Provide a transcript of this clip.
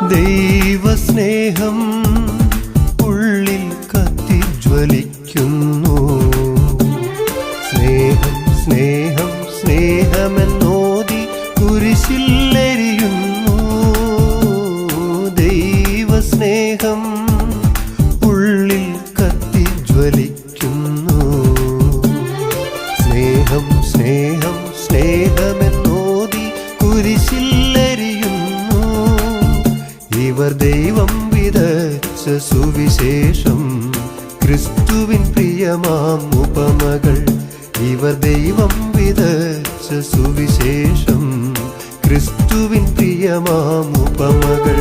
ദൈവസ്നേഹം ഉള്ളിൽ കത്തിജ്വലിക്കുന്നു. സ്നേഹം സ്നേഹം സ്നേഹമെന്നോതി കുരിശിലെരിയുന്നു. ദൈവസ്നേഹം ഉള്ളിൽ കത്തിജ്വലിക്കുന്നു. സ്നേഹം സ്നേഹം സ്നേഹമെന്നോതി കുരിശിലെരിയുന്നു. ഇവർ ദൈവം വിതച്ച സുവിശേഷം, ക്രിസ്തുവിൻ പ്രിയമാം ഉപമകൾ. ഇവർ ദൈവം വിതച്ച സുവിശേഷം, ക്രിസ്തുവിൻ പ്രിയമാം ഉപമകൾ.